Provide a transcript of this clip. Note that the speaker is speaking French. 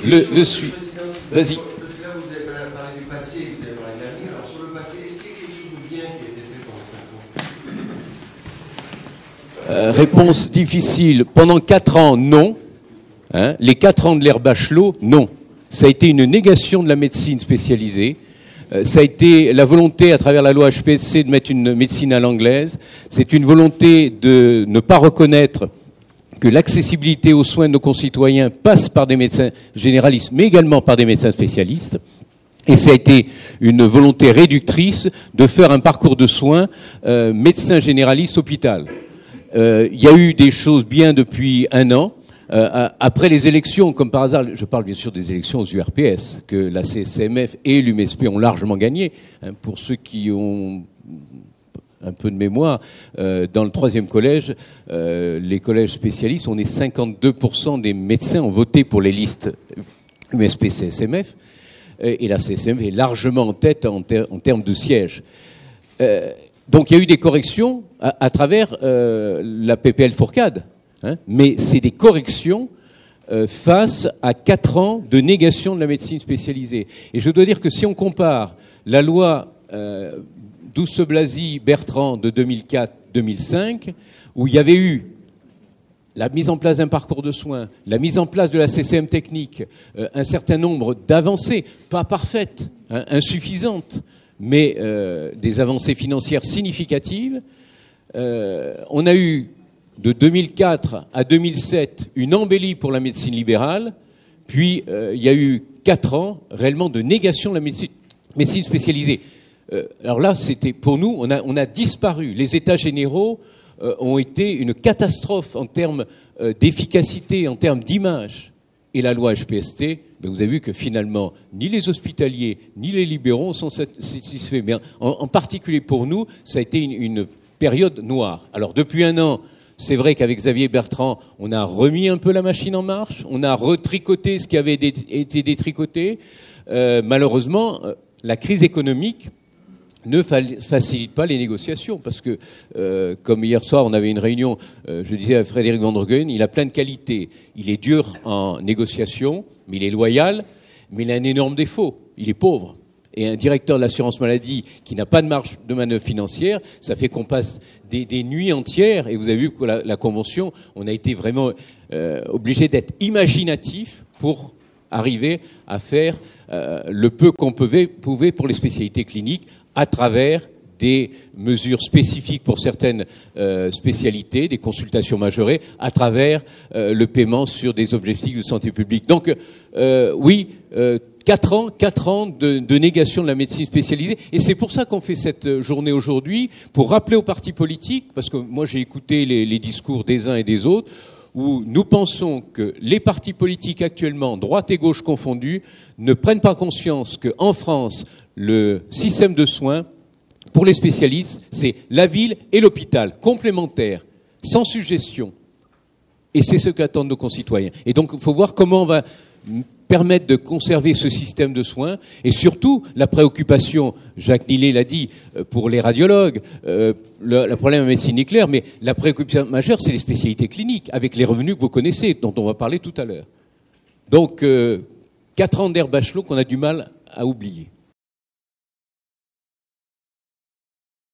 le suit. Vas-y. Parce que là, vous avez parlé du passé, vous avez parlé de l'avenir. Alors, sur le passé, est-ce qu'il y a quelque chose de bien qui a été fait pendant 5 ans? Réponse difficile. Pendant 4 ans, non. Hein, les 4 ans de l'ère Bachelot, non. Ça a été une négation de la médecine spécialisée. Ça a été la volonté, à travers la loi HPSC, de mettre une médecine à l'anglaise. C'est une volonté de ne pas reconnaître que l'accessibilité aux soins de nos concitoyens passe par des médecins généralistes, mais également par des médecins spécialistes. Et ça a été une volonté réductrice de faire un parcours de soins médecin généraliste hôpital. Il y a eu des choses bien depuis 1 an. Après les élections, comme par hasard, je parle bien sûr des élections aux URPS, que la CSCMF et l'UMSP ont largement gagné. Hein, pour ceux qui ont un peu de mémoire, dans le 3e collège, les collèges spécialistes, on est 52% des médecins ont voté pour les listes UMSP-CSMF, et la CSMF est largement en tête en termes de sièges. Donc il y a eu des corrections à travers la PPL Fourcade. Hein, mais c'est des corrections face à 4 ans de négation de la médecine spécialisée. Et je dois dire que si on compare la loi Douste-Blazy-Bertrand de 2004-2005, où il y avait eu la mise en place d'un parcours de soins, la mise en place de la CCM technique, un certain nombre d'avancées, pas parfaites, hein, insuffisantes, mais des avancées financières significatives, on a eu de 2004 à 2007, une embellie pour la médecine libérale, puis il y a eu 4 ans réellement de négation de la médecine spécialisée. Alors là, c'était pour nous, on a disparu. Les états généraux ont été une catastrophe en termes d'efficacité, en termes d'image. Et la loi HPST, ben vous avez vu que finalement, ni les hospitaliers, ni les libéraux sont satisfaits. Mais en particulier pour nous, ça a été une période noire. Alors depuis 1 an, c'est vrai qu'avec Xavier Bertrand, on a remis un peu la machine en marche, on a retricoté ce qui avait été détricoté. Malheureusement, la crise économique ne facilite pas les négociations, parce que, comme hier soir, on avait une réunion, je disais à Frédéric Van der Goyen, il a plein de qualités. Il est dur en négociation, mais il est loyal, mais il a un énorme défaut, il est pauvre. Et un directeur de l'assurance maladie qui n'a pas de marge de manœuvre financière, ça fait qu'on passe des nuits entières. Et vous avez vu que la convention, on a été vraiment obligé d'être imaginatif pour arriver à faire le peu qu'on pouvait pour les spécialités cliniques à travers des mesures spécifiques pour certaines spécialités, des consultations majorées, à travers le paiement sur des objectifs de santé publique. Donc, oui, 4 ans de négation de la médecine spécialisée. Et c'est pour ça qu'on fait cette journée aujourd'hui, pour rappeler aux partis politiques, parce que moi j'ai écouté les discours des uns et des autres, où nous pensons que les partis politiques actuellement, droite et gauche confondus, ne prennent pas conscience qu'en France, le système de soins, pour les spécialistes, c'est la ville et l'hôpital, complémentaires, sans suggestion. Et c'est ce qu'attendent nos concitoyens. Et donc il faut voir comment on va permettre de conserver ce système de soins, et surtout la préoccupation, Jacques Nillet l'a dit, pour les radiologues, le problème de la médecine nucléaire, mais la préoccupation majeure, c'est les spécialités cliniques, avec les revenus que vous connaissez, dont on va parler tout à l'heure. Donc, 4 ans d'ère Bachelot qu'on a du mal à oublier.